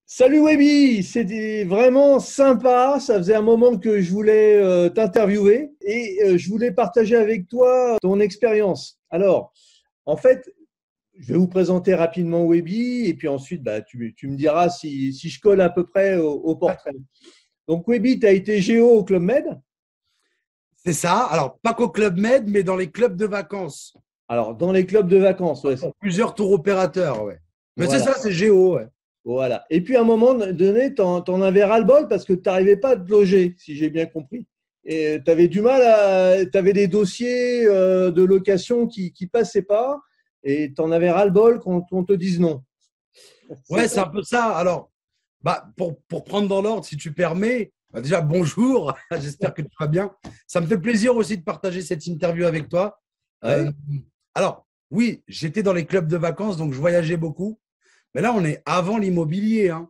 Salut Webby, c'était vraiment sympa. Ça faisait un moment que je voulais t'interviewer et je voulais partager avec toi ton expérience. Alors, en fait, je vais vous présenter rapidement Webby et puis ensuite, tu me diras si je colle à peu près au Ouais, portrait. Donc, Webby, tu as été géo au Club Med. c'est ça. Alors, pas qu'au Club Med, mais dans les clubs de vacances. Alors, dans les clubs de vacances, ouais, Pour plusieurs tours opérateurs, ouais. Mais c'est voilà. ça, c'est Géo, ouais. Voilà. Et puis à un moment donné, t'en avais ras-le-bol parce que tu n'arrivais pas à te loger, si j'ai bien compris. Et tu avais du mal à. Tu avais des dossiers de location qui passaient pas et tu en avais ras-le-bol quand on te dise non. C'est Ouais, ça? c'est un peu ça. Alors, pour prendre dans l'ordre, si tu permets, déjà, bonjour. J'espère que tu vas bien. Ça me fait plaisir aussi de partager cette interview avec toi. Ouais. Euh, alors, oui, j'étais dans les clubs de vacances, donc je voyageais beaucoup. Mais là, on est avant l'immobilier, hein.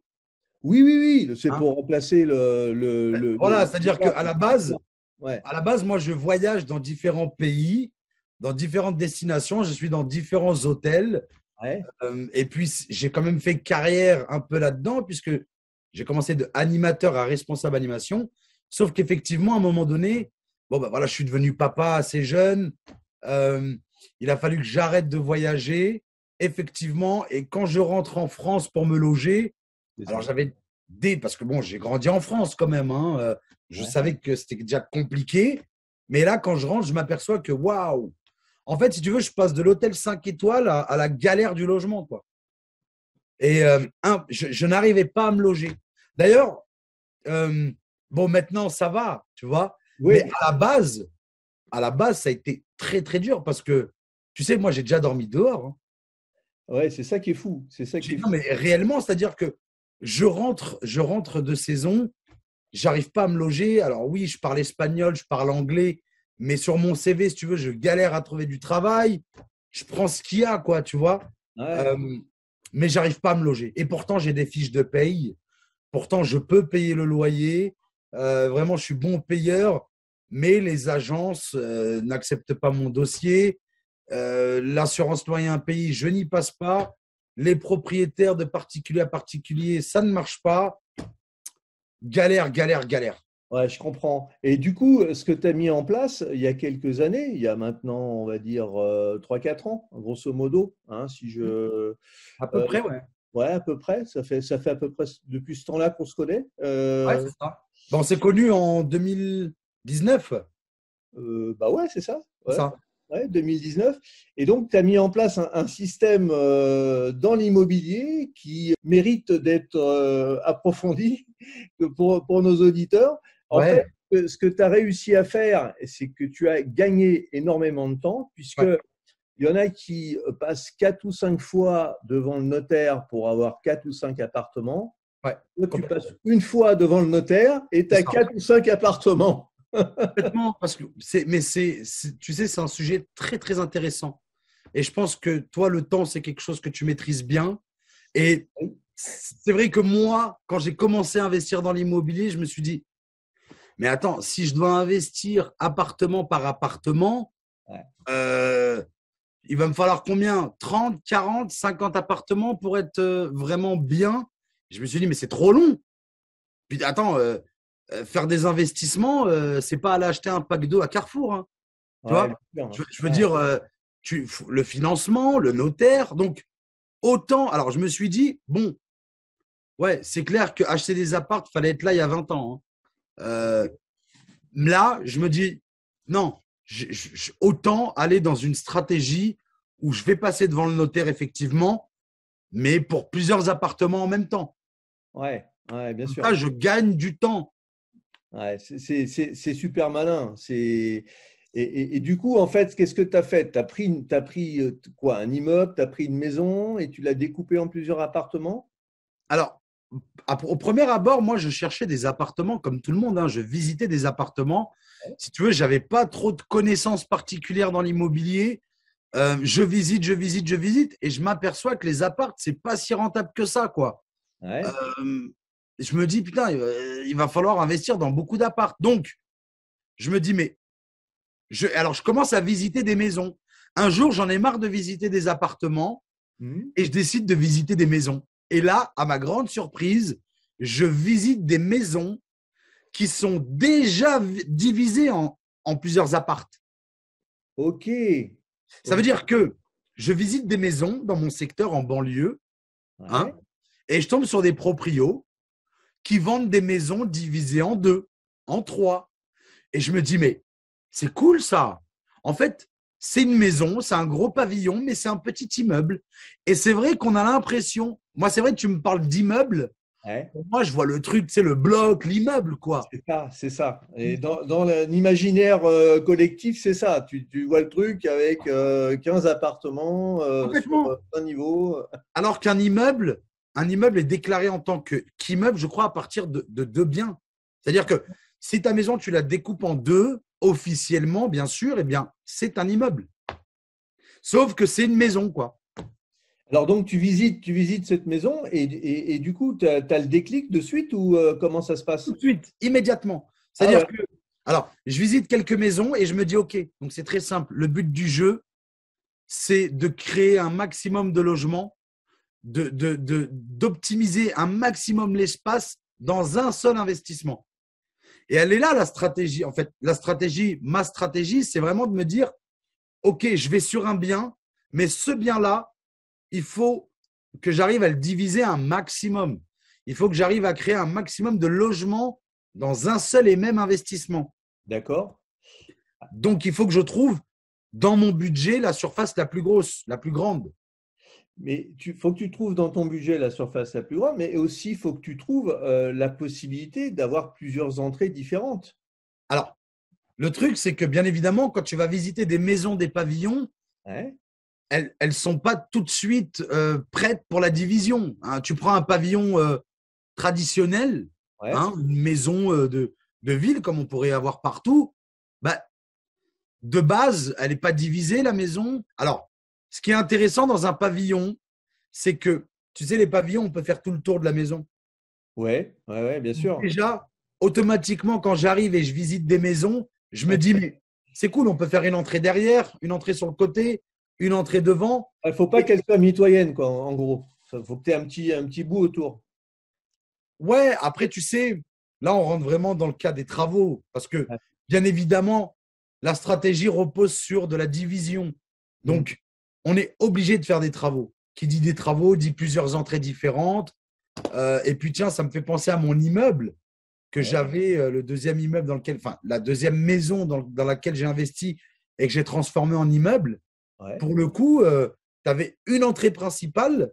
Oui, oui, oui. C'est Hein. pour remplacer Voilà, le c'est-à-dire gap. qu'à la base, Ouais. à la base, moi, je voyage dans différents pays, dans différentes destinations. Je suis dans différents hôtels. Ouais. Et puis, j'ai quand même fait carrière un peu là-dedans, puisque j'ai commencé de animateur à responsable animation. Sauf qu'effectivement, à un moment donné, bon, ben voilà, je suis devenu papa assez jeune. Euh, il a fallu que j'arrête de voyager, effectivement. Et quand je rentre en France pour me loger, C'est alors ça. j'avais parce que bon, j'ai grandi en France quand même, hein. Je Ouais. savais que c'était déjà compliqué. Mais là, quand je rentre, je m'aperçois que waouh! En fait, si tu veux, je passe de l'hôtel 5 étoiles à la galère du logement, quoi. Et je n'arrivais pas à me loger. D'ailleurs, euh, bon, maintenant, ça va, tu vois. Mais Oui. à la base, ça a été très, très dur parce que, tu sais, moi, j'ai déjà dormi dehors, hein. Ouais, c'est ça qui est fou. C'est ça qui est Non, fou. mais réellement, c'est-à-dire que je rentre de saison, j'arrive pas à me loger. Alors oui, je parle espagnol, je parle anglais, mais sur mon CV, si tu veux, je galère à trouver du travail. Je prends ce qu'il y a, quoi, tu vois. Ouais. Euh, mais j'arrive pas à me loger. Et pourtant, j'ai des fiches de paye. Pourtant, je peux payer le loyer. Vraiment, je suis bon payeur, mais les agences n'acceptent pas mon dossier. L'assurance loyer impayé, je n'y passe pas. Les propriétaires de particulier à particulier, ça ne marche pas. Galère, galère, galère. Ouais, je comprends. Et du coup, ce que tu as mis en place il y a quelques années, il y a maintenant, on va dire, 3-4 ans, grosso modo, hein, si je. À peu euh, près, ouais. ouais, à peu près, ça fait à peu près depuis ce temps-là qu'on se connaît. Ouais, c'est ça. Bon, on s'est connus en 2019, Bah ouais, c'est ça. c'est Ouais, ça. ouais, 2019. Et donc, tu as mis en place un système dans l'immobilier qui mérite d'être approfondi pour nos auditeurs. En fait, Ouais, ce que tu as réussi à faire, c'est que tu as gagné énormément de temps, puisque ouais, il y en a qui passent 4 ou 5 fois devant le notaire pour avoir 4 ou 5 appartements. ouais, Toi, tu complètement. passes une fois devant le notaire et tu C'est as ça. 4 ou 5 appartements. Complètement, parce que tu sais, c'est un sujet très, très intéressant. Et je pense que toi, le temps, c'est quelque chose que tu maîtrises bien. Et c'est vrai que moi, quand j'ai commencé à investir dans l'immobilier, je me suis dit, mais attends, si je dois investir appartement par appartement, Ouais. euh, il va me falloir combien? 30, 40, 50 appartements pour être vraiment bien. Je me suis dit, mais c'est trop long. Puis attends, faire des investissements, c'est pas aller acheter un pack d'eau à Carrefour, hein. Tu Ouais, vois? bien sûr, hein. Je veux Ouais. dire, le financement, le notaire. Donc, autant. Alors, je me suis dit, bon, ouais, c'est clair que acheter des apparts, il fallait être là il y a 20 ans, hein. Là, je me dis, non, autant aller dans une stratégie où je vais passer devant le notaire, effectivement, mais pour plusieurs appartements en même temps. Ouais, ouais, bien Comme sûr. ça, je gagne du temps. Ouais, c'est super malin. Et du coup, en fait, qu'est-ce que tu as fait? T'as pris quoi? Un immeuble, tu as pris une maison et tu l'as découpé en plusieurs appartements? Alors, au premier abord, moi, je cherchais des appartements comme tout le monde, hein. Je visitais des appartements. Si tu veux, je n'avais pas trop de connaissances particulières dans l'immobilier. Je visite, je visite, je visite, et je m'aperçois que les appartes, c'est pas si rentable que ça, quoi. Ouais, Euh, je me dis, putain, il va falloir investir dans beaucoup d'appartes. Donc, je me dis, mais alors, je commence à visiter des maisons. Un jour, j'en ai marre de visiter des appartements mhm, et je décide de visiter des maisons. Et là, à ma grande surprise, je visite des maisons qui sont déjà divisées en plusieurs appartes. Ok. Ça veut dire que je visite des maisons dans mon secteur en banlieue, hein, Ouais. et je tombe sur des proprios qui vendent des maisons divisées en deux, en trois. Et je me dis, mais c'est cool ça. En fait, c'est une maison, c'est un gros pavillon, mais c'est un petit immeuble. Et c'est vrai qu'on a l'impression, moi c'est vrai que tu me parles d'immeuble, Ouais. pour moi je vois le truc, c'est le bloc, l'immeuble, quoi. C'est ça, c'est ça. Et dans l'imaginaire collectif, c'est ça. Tu vois le truc avec 15 appartements sur Complètement. un niveau. Alors qu'un un immeuble est déclaré en tant qu'immeuble, je crois, à partir de deux biens. C'est-à-dire que si ta maison, tu la découpes en deux, officiellement, bien sûr, eh bien, c'est un immeuble. Sauf que c'est une maison, quoi. Alors donc tu visites cette maison et du coup, tu as le déclic de suite ou comment ça se Tout passe? de suite, immédiatement. Ah C'est-à-dire ouais, que, alors, je visite quelques maisons et je me dis, OK, donc c'est très simple. Le but du jeu, c'est de créer un maximum de logements, d'optimiser un maximum l'espace dans un seul investissement. Et elle est là, la stratégie. En fait, ma stratégie, c'est vraiment de me dire, OK, je vais sur un bien, mais ce bien-là, il faut que j'arrive à le diviser un maximum. Il faut que j'arrive à créer un maximum de logements dans un seul et même investissement. d'accord. Donc, il faut que je trouve dans mon budget la surface la plus grosse, la plus grande. Mais il faut que tu trouves dans ton budget la surface la plus grande, mais aussi il faut que tu trouves la possibilité d'avoir plusieurs entrées différentes. Alors, le truc, c'est que bien évidemment, quand tu vas visiter des maisons, des pavillons, Ouais, elles ne sont pas tout de suite prêtes pour la division, hein. Tu prends un pavillon traditionnel, ouais, hein, une maison de ville comme on pourrait avoir partout, bah, de base, elle n'est pas divisée, la maison. Alors, ce qui est intéressant dans un pavillon, c'est que, tu sais, les pavillons, on peut faire tout le tour de la maison. ouais, ouais, ouais, bien sûr. Déjà, automatiquement, quand j'arrive et je visite des maisons, je me dis, mais c'est cool, on peut faire une entrée derrière, une entrée sur le côté, une entrée devant. Il ne faut pas Et, qu'elle soit mitoyenne, quoi, en gros. Il faut que tu aies un petit bout autour. ouais, après, tu sais, là, on rentre vraiment dans le cas des travaux, parce que, Ouais. bien évidemment, la stratégie repose sur de la division. Mm. Donc, on est obligé de faire des travaux. Qui dit des travaux dit plusieurs entrées différentes. Et puis, tiens, ça me fait penser à mon immeuble que Ouais, j'avais, le deuxième immeuble dans lequel, enfin, la deuxième maison dans laquelle j'ai investi et que j'ai transformé en immeuble. ouais. Pour le coup, tu avais une entrée principale,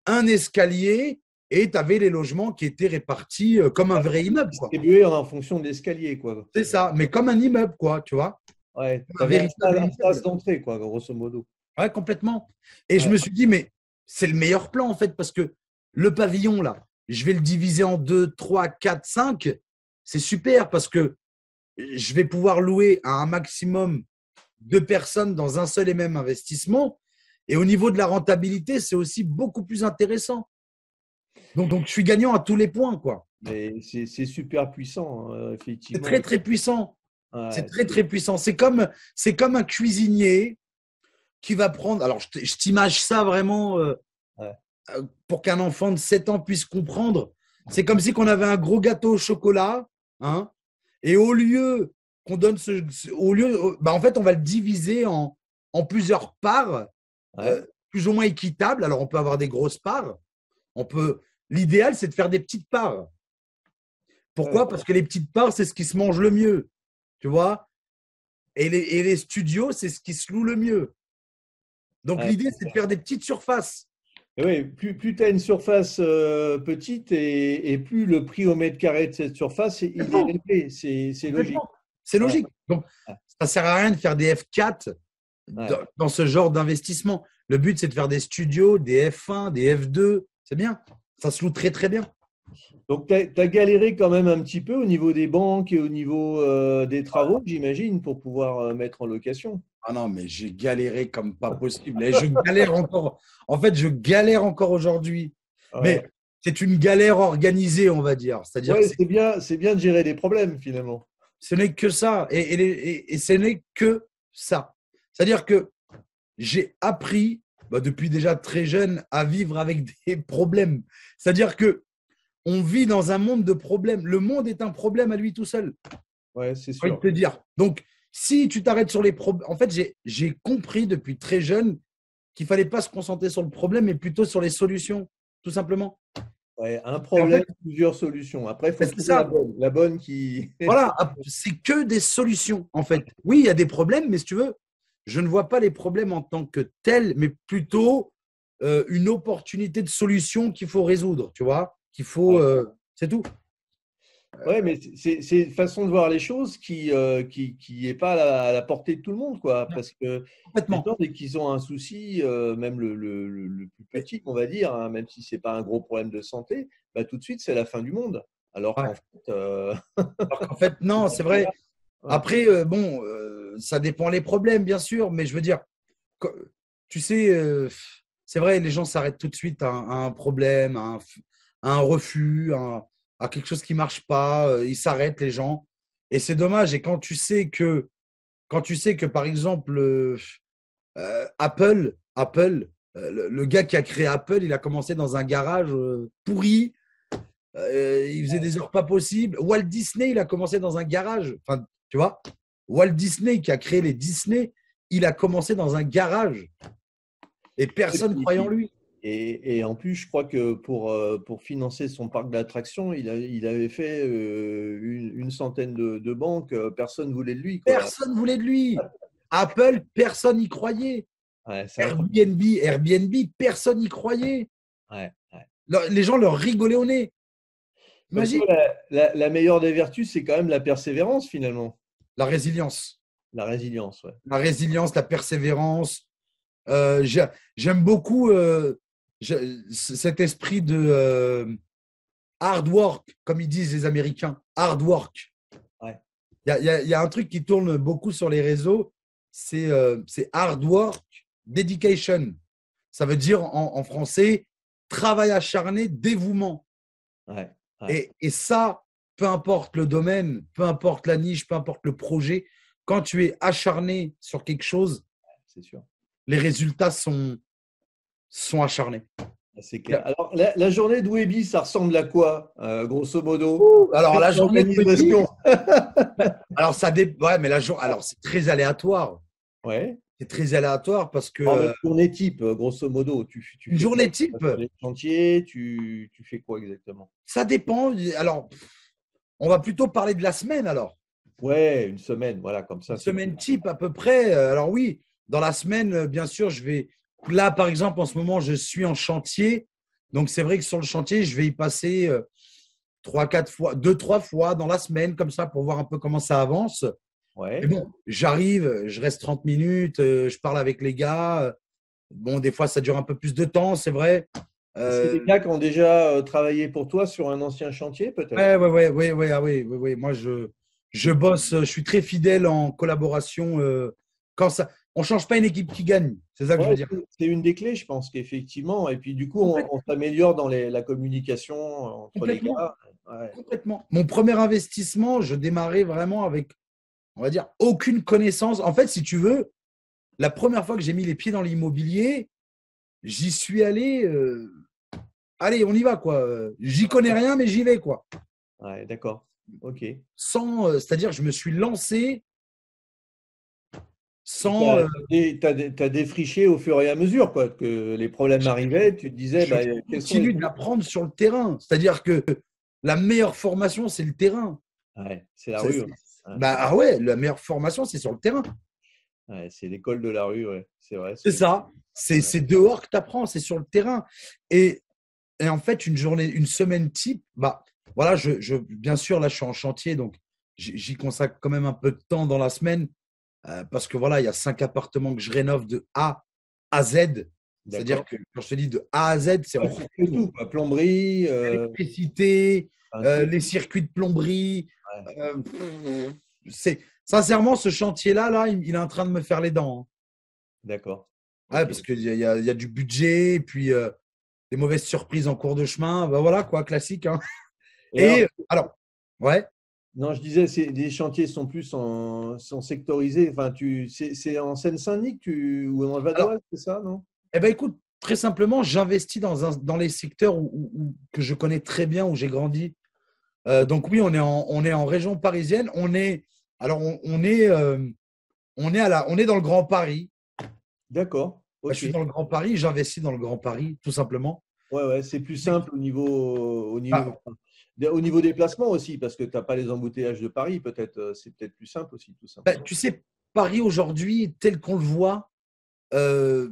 un escalier et tu avais les logements qui étaient répartis comme un vrai immeuble, quoi. Distribué en fonction de l'escalier, quoi. C'est ça, mais comme un immeuble, quoi, tu vois, Ouais, tu un avais véritable un sas immeuble. d'entrée, quoi, grosso modo. Ouais, complètement. Et je Ouais, me suis dit, mais c'est le meilleur plan, en fait, parce que le pavillon, là, je vais le diviser en 2, 3, 4, 5. C'est super parce que je vais pouvoir louer à un maximum de personnes dans un seul et même investissement. Et au niveau de la rentabilité, c'est aussi beaucoup plus intéressant. Donc, je suis gagnant à tous les points, quoi. mais c'est super puissant, hein, C'est effectivement. très, très puissant. C'est Ouais, très, très puissant. C'est comme un cuisinier qui va prendre. Alors, je t'image ça vraiment ouais, pour qu'un enfant de 7 ans puisse comprendre. C'est comme si on avait un gros gâteau au chocolat, hein, et au lieu qu'on donne au lieu, bah, en fait, on va le diviser en plusieurs parts, ouais, plus ou moins équitables. Alors, on peut avoir des grosses parts. L'idéal, c'est de faire des petites parts. ouais. Pourquoi? Parce que les petites parts, c'est ce qui se mange le mieux, tu vois. Et les studios, c'est ce qui se loue le mieux. Donc, Ouais. l'idée, c'est de faire des petites surfaces. Et oui, plus tu as une surface petite et plus le prix au mètre carré de cette surface, il est Complètement. élevé. C'est logique. Complètement. C'est Ouais, logique. Donc, ouais, ça ne sert à rien de faire des F4 ouais. dans ce genre d'investissement. Le but, c'est de faire des studios, des F1, des F2. C'est bien. Ça se loue très, très bien. Donc, tu as galéré quand même un petit peu au niveau des banques et au niveau des travaux, j'imagine, pour pouvoir mettre en location. Ah non, mais j'ai galéré comme pas possible. Et je galère encore. En fait, je galère encore aujourd'hui. Ouais, Mais c'est une galère organisée, on va dire. C'est-à-dire que ouais, c'est bien de gérer des problèmes finalement. ce n'est que ça. Et ce n'est que ça. C'est-à-dire que j'ai appris, depuis déjà très jeune à vivre avec des problèmes. C'est-à-dire que on vit dans un monde de problèmes. Le monde est un problème à lui tout seul. Ouais, c'est J'ai envie sûr. de te dire. Donc, si tu t'arrêtes sur les problèmes, en fait, j'ai compris depuis très jeune qu'il ne fallait pas se concentrer sur le problème, mais plutôt sur les solutions, tout simplement. Ouais, un Et en problème, fait, plusieurs solutions. Après, il faut c'est trouver la ça. bonne. La bonne qui. Voilà, c'est que des solutions, en fait. Oui, il y a des problèmes, mais si tu veux, je ne vois pas les problèmes en tant que tels, mais plutôt une opportunité de solution qu'il faut résoudre, tu vois, c'est tout. Ouais, mais c'est une façon de voir les choses qui est pas à la portée de tout le monde, quoi. Parce que les Complètement. gens, dès qu'ils ont un souci, même le plus Mais, petit, on va dire, hein, même si c'est pas un gros problème de santé, bah, tout de suite, c'est la fin du monde. Alors ouais. qu'en fait, Alors qu'en fait, non, c'est vrai. ouais, Après, bon, ça dépend les problèmes, bien sûr, mais je veux dire, tu sais, c'est vrai, les gens s'arrêtent tout de suite à un problème, à un refus, à quelque chose qui ne marche pas. Ils s'arrêtent, les gens. Et c'est dommage. Et quand tu sais que par exemple, Apple le gars qui a créé Apple, il a commencé dans un garage pourri. Il faisait des heures pas possibles. Walt Disney, il a commencé dans un garage. Enfin, tu vois, Walt Disney qui a créé les Disney, il a commencé dans un garage et et personne ne croyait en puis, lui. et en plus, je crois que pour financer son parc d'attractions, il avait fait une centaine de banques. Personne ne voulait de lui, quoi. Personne ne voulait de lui. Apple, personne n'y croyait. Ouais, c'est incroyable. Airbnb, personne n'y croyait. Ouais, ouais. Les gens leur rigolaient au nez. Comme Imagine. quoi, la meilleure des vertus, c'est quand même la persévérance, finalement. La résilience. La résilience, ouais. La résilience, la persévérance. J'aime beaucoup cet esprit de hard work, comme ils disent les Américains. Hard work. Ouais. Il y a un truc qui tourne beaucoup sur les réseaux, c'est hard work, dedication. Ça veut dire en français travail acharné, dévouement. Ouais, ouais, Et ça, peu importe le domaine, peu importe la niche, peu importe le projet, quand tu es acharné sur quelque chose, c'est sûr. les résultats sont acharnés. C'est clair. Alors, la journée de Webby, ça ressemble à quoi, grosso modo? Alors, la journée de Webby, L'organisation. alors ça ouais, mais alors c'est très aléatoire. Ouais. C'est très aléatoire parce que Alors, une journée type, grosso modo, tu une fais quoi? journée Tu vas type, sur les chantiers, tu fais quoi exactement? ça dépend. Alors, on va plutôt parler de la semaine alors. Ouais, une semaine, voilà, comme Une ça, c'est semaine plus. type à peu près. Alors oui, dans la semaine, bien sûr, je vais. Là, par exemple, en ce moment, je suis en chantier. Donc, c'est vrai que sur le chantier, je vais y passer 3-4 fois, 2-3 fois dans la semaine, comme ça, pour voir un peu comment ça avance. Mais Ouais. bon, j'arrive, je reste 30 minutes, je parle avec les gars. Bon, des fois, ça dure un peu plus de temps, c'est vrai. C'est des gars qui ont déjà travaillé pour toi sur un ancien chantier, peut-être? Ouais, ah oui. Moi, je bosse, je suis très fidèle en collaboration. Quand ça, on change pas une équipe qui gagne, c'est ça que je veux Ouais, dire. c'est une des clés, je pense qu'effectivement. Et puis, du coup, Complètement, on s'améliore dans la communication entre les complètement, gars. Ouais. complètement. Mon premier investissement, je démarrais vraiment avec, on va dire, aucune connaissance. En fait, si tu veux, la première fois que j'ai mis les pieds dans l'immobilier, j'y suis allé. Allez, on y va, quoi. J'y connais rien, mais j'y vais, quoi. Ouais, d'accord. Ok. C'est-à-dire, je me suis lancé Tu sans. as défriché au fur et à mesure, quoi, que les problèmes arrivaient. Tu te disais, Je bah, quels sont les. continue d'apprendre sur le terrain. C'est-à-dire que la meilleure formation, c'est le terrain. Ouais, c'est la rue. Ouais. Bah, ah ouais, la meilleure formation, c'est sur le terrain. Ouais, c'est l'école de la rue, ouais. C'est vrai. C'est ça. C'est dehors que tu apprends, c'est sur le terrain. Et, et en fait, une semaine type, bah, voilà, bien sûr, là, je suis en chantier, donc j'y consacre quand même un peu de temps dans la semaine parce que voilà, il y a 5 appartements que je rénove de A à Z. C'est-à-dire D'accord. que quand je te dis de A à Z, c'est Ouais, on tu fais retrouve tout, quoi. Plomberie, l'électricité, peinture. les circuits de plomberie. Ouais, euh, sincèrement, ce chantier-là, là, il est en train de me faire les dents, d'accord. hein. Ouais, Ok. parce qu'il y a du budget, et puis des mauvaises surprises en cours de chemin. Ben voilà, quoi, classique, hein. Et alors, Et alors, ouais, non, je disais, les chantiers sont plus sont sectorisés. Enfin, c'est en Seine-Saint-Denis ou dans le Val alors d'Oise, c'est ça, non? Eh ben, écoute, très simplement, j'investis dans les secteurs que je connais très bien, où j'ai grandi. Donc oui, on est en région parisienne. Alors on est dans le Grand Paris. D'accord, Je suis ok. dans le Grand Paris, j'investis dans le Grand Paris, tout simplement. Ouais, ouais, c'est plus simple Ah, au niveau des placements aussi, parce que tu n'as pas les embouteillages de Paris, peut-être. C'est peut-être plus simple aussi, tout simplement. tu sais, Paris aujourd'hui, tel qu'on le voit, euh,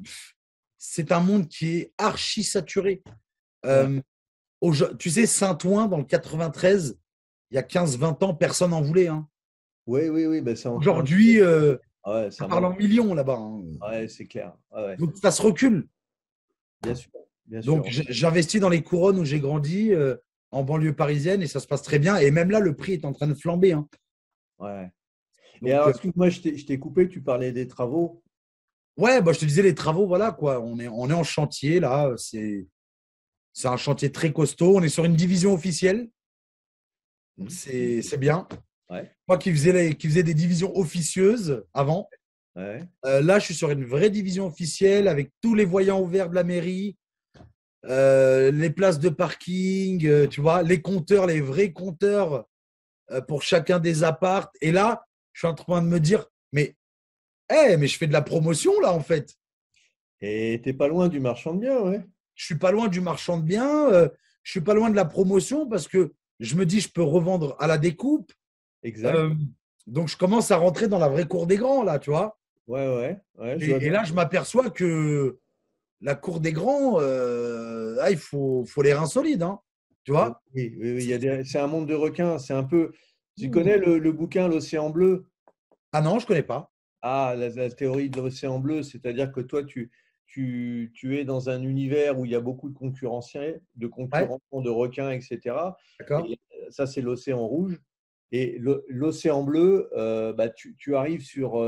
c'est un monde qui est archi saturé. Ouais. Euh, Tu sais, Saint-Ouen, dans le 93, il y a 15-20 ans, personne n'en voulait, hein. Oui, oui, oui, ben, c'est en train de. Aujourd'hui, Ah ouais, ça parle en millions là-bas, hein. Ouais, c'est clair. Ah ouais, Donc, ça se recule. bien sûr, bien Donc, sûr. j'investis dans les couronnes où j'ai grandi, en banlieue parisienne, et ça se passe très bien. Et même là, le prix est en train de flamber, hein. Ouais. Et Donc, alors, excuse-moi, je t'ai coupé, tu parlais des travaux. ouais, bah, je te disais, les travaux, voilà, quoi. On est en chantier, là. C'est un chantier très costaud. On est sur une division officielle. Donc, Mhm. c'est bien. Ouais, Moi qui faisais des divisions officieuses avant, ouais. là, je suis sur une vraie division officielle avec tous les voyants ouverts de la mairie, les places de parking, tu vois, les compteurs, les vrais compteurs pour chacun des apparts. Et là, je suis en train de me dire, mais je fais de la promotion là, en fait. Et t'es pas loin du marchand de biens, ouais. Je suis pas loin du marchand de biens, je suis pas loin de la promotion parce que je me dis, je peux revendre à la découpe. Exact. Euh, donc, je commence à rentrer dans la vraie cour des grands, là, tu vois. Ouais, ouais, ouais, je vois Et bien. là, je m'aperçois que la cour des grands, il faut les reins solides, hein, tu Oui, vois. oui, oui, c'est un monde de requins. C'est un peu. Tu connais le bouquin L'Océan bleu? Ah non, je connais pas. Ah, la théorie de l'océan bleu, c'est-à-dire que toi, tu es dans un univers où il y a beaucoup de Ouais, concurrents, de requins, etc. d'accord. Et ça, c'est l'océan rouge. Et l'océan bleu, bah, tu arrives sur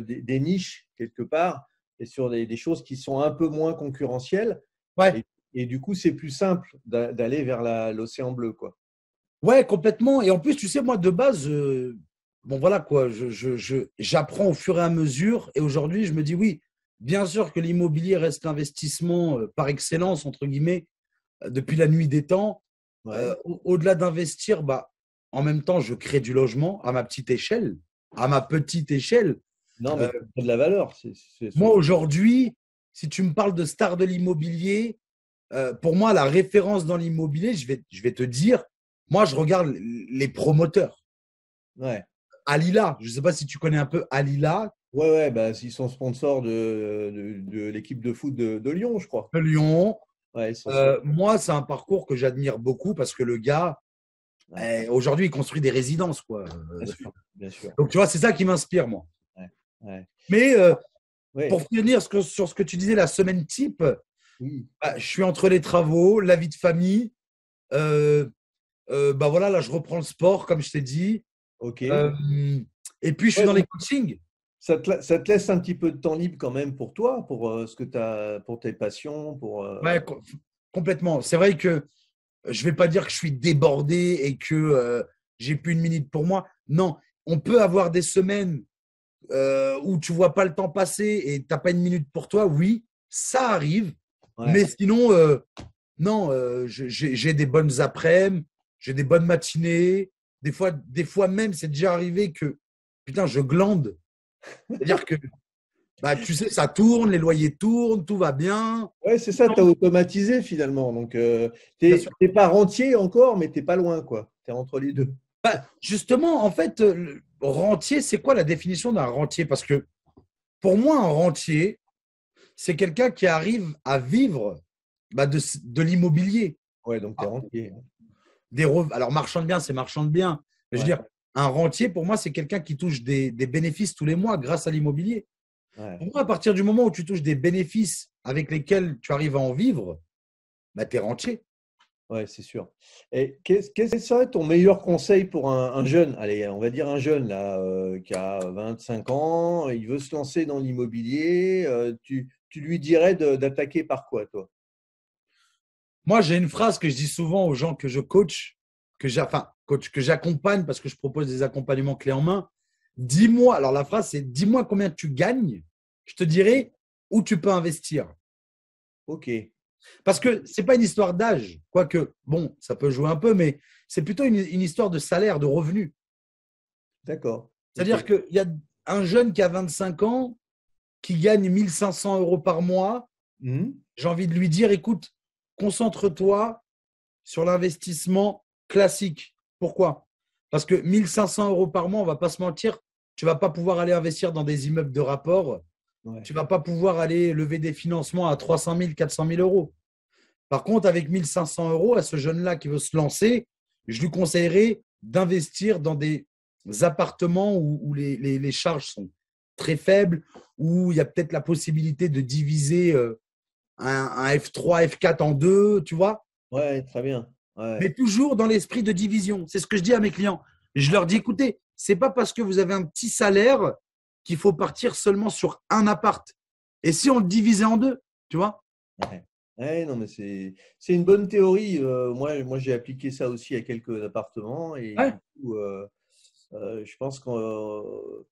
des niches quelque part et sur des choses qui sont un peu moins concurrentielles. Ouais, Et du coup, c'est plus simple d'aller vers l'océan bleu, quoi. ouais, complètement. Et en plus, tu sais, moi, de base, bon, voilà quoi, j'apprends au fur et à mesure. Et aujourd'hui, je me dis, oui, bien sûr que l'immobilier reste l'investissement par excellence, entre guillemets, depuis la nuit des temps. Ouais. Au-delà d'investir, bah, en même temps, je crée du logement à ma petite échelle. À ma petite échelle. Non, mais Euh, tu as de la valeur. C'est Moi, surtout. aujourd'hui, si tu me parles de stars de l'immobilier, pour moi, la référence dans l'immobilier, je vais te dire, moi, je regarde les promoteurs. Ouais. Alila, je ne sais pas si tu connais un peu Alila Ouais, ouais, bah, ils sont sponsors de l'équipe de foot de Lyon, je crois. de Lyon. Ouais, ils sont sur. Moi, c'est un parcours que j'admire beaucoup parce que le gars, Ouais, aujourd'hui, il construit des résidences, quoi. bien sûr, bien sûr. Donc, tu vois, c'est ça qui m'inspire, moi. Ouais, ouais. Mais pour Ouais, finir sur ce que tu disais, la semaine type, oui, bah, je suis entre les travaux, la vie de famille. Euh, bah voilà, là, je reprends le sport, comme je t'ai dit. ok. Euh, et puis, je suis Ouais, dans les donc coachings. ça te laisse un petit peu de temps libre quand même pour toi, pour ce que tu as, pour tes passions, Ouais, complètement. C'est vrai que je vais pas dire que je suis débordé et que j'ai plus une minute pour moi. Non, on peut avoir des semaines où tu vois pas le temps passer et tu n'as pas une minute pour toi. Oui, ça arrive. Ouais, Mais sinon, non, j'ai des bonnes après-midi, j'ai des bonnes matinées. Des fois même, c'est déjà arrivé que, putain, je glande. C'est-à-dire que, bah, tu sais, ça tourne, les loyers tournent, tout va bien. ouais, c'est ça, tu as automatisé finalement. Donc, tu Bien sûr. n'es pas rentier encore, mais tu n'es pas loin, quoi. Tu es entre les deux. Bah, justement, en fait, le rentier, c'est quoi la définition d'un rentier? Parce que pour moi, un rentier, c'est quelqu'un qui arrive à vivre bah, de l'immobilier. Ouais, donc tu es Ah, rentier. Alors, marchand de biens, c'est marchand de biens. Mais je veux Ouais, dire, un rentier, pour moi, c'est quelqu'un qui touche des bénéfices tous les mois grâce à l'immobilier. ouais. Pour moi, à partir du moment où tu touches des bénéfices avec lesquels tu arrives à en vivre, bah, tu es rentier. Ouais, c'est sûr. Et quel serait ton meilleur conseil pour un jeune, allez, on va dire un jeune là, qui a 25 ans, il veut se lancer dans l'immobilier, tu lui dirais d'attaquer par quoi, toi? Moi, j'ai une phrase que je dis souvent aux gens que je coach, que j'accompagne parce que je propose des accompagnements clés en main. Dis-moi, alors la phrase c'est dis-moi combien tu gagnes, je te dirai où tu peux investir. Ok, Parce que ce n'est pas une histoire d'âge, quoique, bon, ça peut jouer un peu, mais c'est plutôt une histoire de salaire, de revenu. d'accord. Ok. C'est-à-dire qu'il y a un jeune qui a 25 ans, qui gagne 1 500 € par mois. Mhm. J'ai envie de lui dire, écoute, concentre-toi sur l'investissement classique. Pourquoi? Parce que 1 500 € par mois, on ne va pas se mentir, tu ne vas pas pouvoir aller investir dans des immeubles de rapport. Ouais. Tu ne vas pas pouvoir aller lever des financements à 300 000, 400 000 euros. Par contre, avec 1 500 € à ce jeune-là qui veut se lancer, je lui conseillerais d'investir dans des appartements où les charges sont très faibles, où il y a peut-être la possibilité de diviser un F3, F4 en deux, tu vois, Ouais, très bien. mais Ouais. toujours dans l'esprit de division. C'est ce que je dis à mes clients. Je leur dis, écoutez, c'est pas parce que vous avez un petit salaire qu'il faut partir seulement sur un appart. Et si on le divisait en deux, tu vois? Ouais. Ouais, non, mais c'est une bonne théorie. Moi, j'ai appliqué ça aussi à quelques appartements et Ouais, du coup, je pense que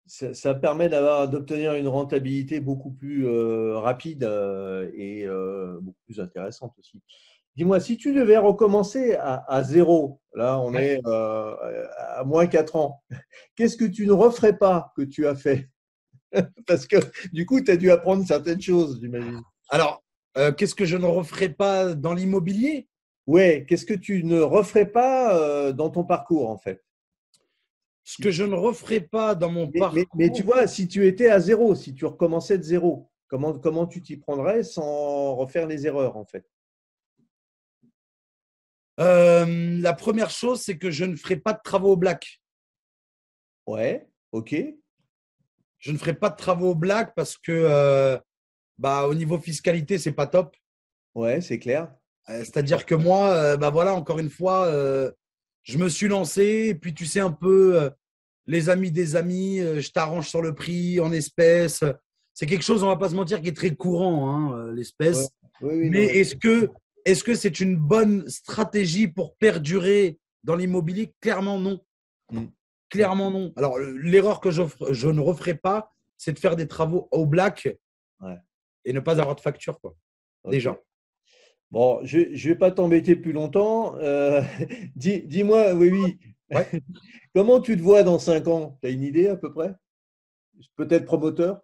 ça permet d'obtenir une rentabilité beaucoup plus rapide et beaucoup plus intéressante aussi. Dis-moi, si tu devais recommencer à zéro, là, on ouais. est à moins 4 ans, qu'est-ce que tu ne referais pas que tu as fait? Parce que du coup, tu as dû apprendre certaines choses, j'imagine. Alors, qu'est-ce que je ne referai pas dans l'immobilier? Ouais, qu'est-ce que tu ne referais pas dans ton parcours, en fait? Ce que je ne referai pas dans mon Mais tu parcours, vois, si tu étais à zéro, si tu recommençais de zéro, comment tu t'y prendrais sans refaire les erreurs, en fait? la première chose, c'est que je ne ferai pas de travaux au black. Ouais, ok, Je ne ferai pas de travaux au black parce que bah, au niveau fiscalité, c'est pas top. ouais, c'est clair. C'est-à-dire que moi, bah voilà, encore une fois, je me suis lancé, et puis tu sais un peu, les amis des amis, je t'arrange sur le prix en espèces. C'est quelque chose, on va pas se mentir, qui est très courant, hein, Ouais. l'espèce. Oui, oui, Mais non. est-ce que c'est une bonne stratégie pour perdurer dans l'immobilier? Clairement non. Mm. Ouais, Clairement non. Alors, l'erreur que je ne referai pas, c'est de faire des travaux au black ouais, et ne pas avoir de facture, quoi. ok. Déjà. Bon, je ne vais pas t'embêter plus longtemps. Dis-moi, oui, oui, Ouais. comment tu te vois dans 5 ans? Tu as une idée à peu près? Peut-être promoteur?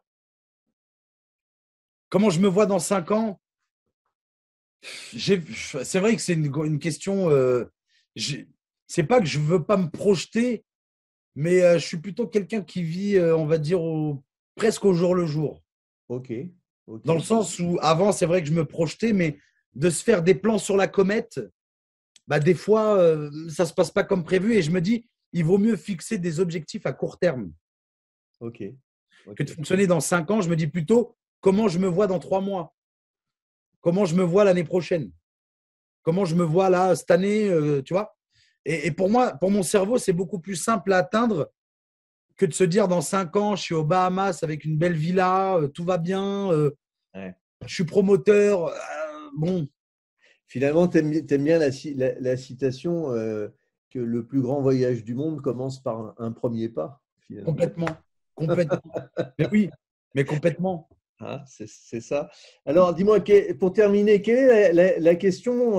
Comment je me vois dans 5 ans? C'est vrai que c'est une question. C'est pas que je veux pas me projeter, mais je suis plutôt quelqu'un qui vit, on va dire, presque au jour le jour. Ok, ok. Dans le sens où avant, c'est vrai que je me projetais, mais de se faire des plans sur la comète, bah, des fois, ça ne se passe pas comme prévu. Et je me dis, il vaut mieux fixer des objectifs à court terme Ok, que de ok. fonctionner dans 5 ans. Je me dis plutôt comment je me vois dans 3 mois, comment je me vois l'année prochaine, comment je me vois là cette année, tu vois. Et pour moi, pour mon cerveau, c'est beaucoup plus simple à atteindre que de se dire dans 5 ans, je suis aux Bahamas avec une belle villa, tout va bien, Ouais. je suis promoteur. Bon, Finalement, tu aimes bien la citation que le plus grand voyage du monde commence par un premier pas, finalement. complètement, complètement. Mais oui, mais complètement. Hein, c'est ça. Alors, dis-moi, pour terminer, quelle est la question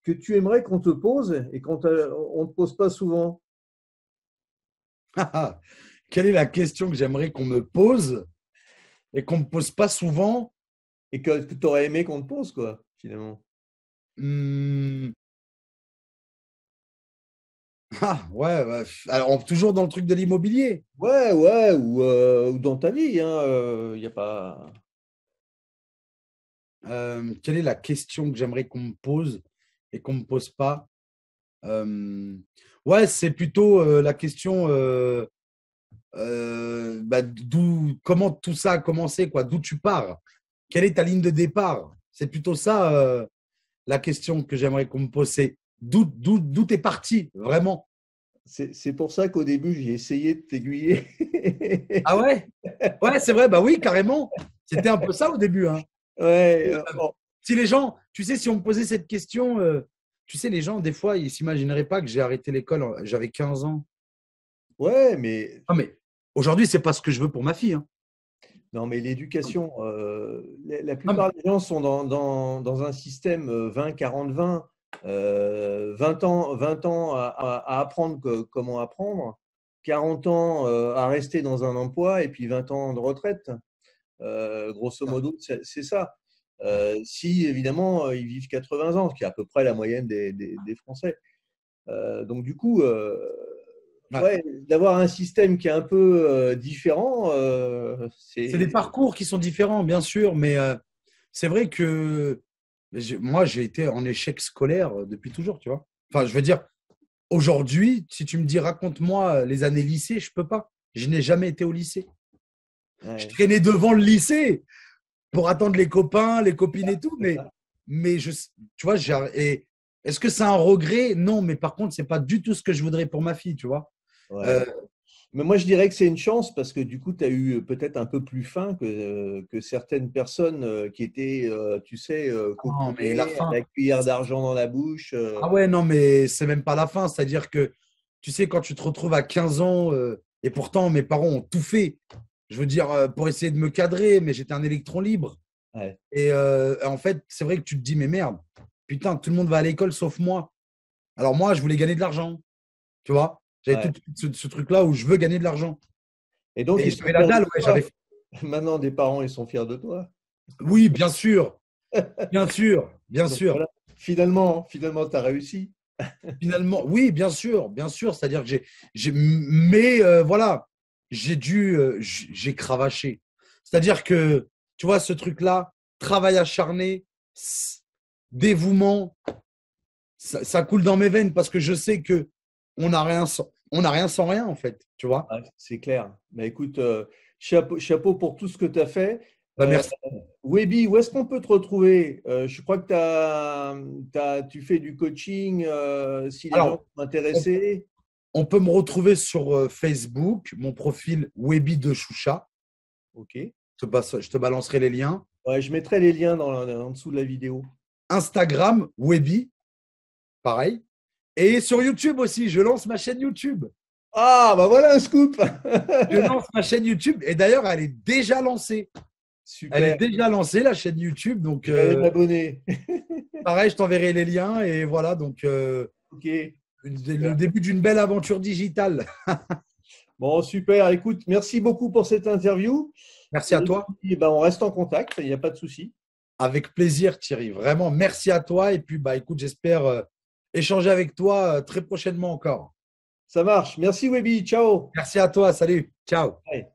que tu aimerais qu'on te pose et qu'on ne te pose pas souvent Quelle est la question que j'aimerais qu'on me pose et qu'on ne me pose pas souvent? et que tu aurais aimé qu'on te pose, quoi, finalement? Hmm. Ouais, ouais. Alors, toujours dans le truc de l'immobilier. Ouais, ouais, ou dans ta vie, hein, y a pas. Quelle est la question que j'aimerais qu'on me pose et qu'on ne me pose pas? Euh, Ouais, c'est plutôt la question bah, comment tout ça a commencé, quoi, d'où tu pars? Quelle est ta ligne de départ? C'est plutôt ça la question que j'aimerais qu'on me pose. C'est d'où t'es parti, vraiment? C'est pour ça qu'au début, j'ai essayé de t'aiguiller. Ah ouais? Ouais, c'est vrai, bah oui, carrément. C'était un peu ça au début, hein. Ouais, bon. Si les gens, tu sais, si on me posait cette question, tu sais, les gens, des fois, ils s'imagineraient pas que j'ai arrêté l'école, j'avais 15 ans. Ouais, mais Ah, mais aujourd'hui, c'est pas ce que je veux pour ma fille, hein. Non, mais l'éducation, la plupart des gens sont dans un système 20-40-20, 20 ans à apprendre comment apprendre, 40 ans à rester dans un emploi et puis 20 ans de retraite. Grosso modo, c'est ça. Si évidemment ils vivent 80 ans, ce qui est à peu près la moyenne des Français. Donc du coup, ouais, d'avoir un système qui est un peu différent, C'est des parcours qui sont différents, bien sûr, mais c'est vrai que moi, j'ai été en échec scolaire depuis toujours, tu vois. Enfin, je veux dire, aujourd'hui, si tu me dis raconte-moi les années lycée, je peux pas. Je n'ai jamais été au lycée. Je ouais. traînais devant le lycée pour attendre les copains, les copines et tout, mais tu vois, et est-ce que c'est un regret? Non, mais par contre, c'est pas du tout ce que je voudrais pour ma fille, tu vois. Ouais. Mais moi, je dirais que c'est une chance parce que du coup, tu as eu peut-être un peu plus faim que certaines personnes qui étaient, tu sais, Non, mais la cocoonées, fin. avec cuillère d'argent dans la bouche. Ah ouais, non, mais c'est même pas la fin. C'est-à-dire que, tu sais, quand tu te retrouves à 15 ans, et pourtant mes parents ont tout fait, je veux dire, pour essayer de me cadrer, mais j'étais un électron libre. Ouais, Et en fait, c'est vrai que tu te dis, mais merde, putain, tout le monde va à l'école sauf moi. Alors moi, je voulais gagner de l'argent, tu vois. J'avais ouais. tout ce truc-là où je veux gagner de l'argent. Et donc, Et ils sont j'avais la fiers dalle, de ouais, toi. j'avais. Maintenant, des parents, ils sont fiers de toi. Oui, bien sûr, bien sûr, bien Donc sûr. voilà, finalement, tu as réussi. Finalement, oui, bien sûr, bien sûr. C'est-à-dire que mais voilà, j'ai cravaché. C'est-à-dire que, tu vois, ce truc-là, travail acharné, dévouement, ça coule dans mes veines parce que je sais que on n'a rien sans rien, en fait, tu vois. Ouais, c'est clair. Mais écoute, chapeau pour tout ce que tu as fait. Bah, merci. Webby, où est-ce qu'on peut te retrouver? Je crois que tu fais du coaching si les gens Alors, sont on, intéressés. on peut me retrouver sur Facebook, mon profil Webi de Choucha. Ok. Je te balancerai les liens. Ouais, je mettrai les liens en dessous de la vidéo. Instagram, Webi, pareil. Et sur YouTube aussi, je lance ma chaîne YouTube. Ah, bah voilà un scoop! Je lance ma chaîne YouTube. Et d'ailleurs, elle est déjà lancée. Elle est Super, déjà lancée, la chaîne YouTube. Donc, je vais aller m'abonner. pareil, je t'enverrai les liens. Et voilà, donc, Ok, le super. début d'une belle aventure digitale. Bon, super. Écoute, merci beaucoup pour cette interview. Merci à Et toi. puis, ben, on reste en contact, il n'y a pas de souci. Avec plaisir, Thierry. Vraiment, merci à toi. Et puis, bah, écoute, j'espère échanger avec toi très prochainement encore. Ça marche. Merci, Webby. Ciao. Merci à toi. Salut. Ciao. Bye.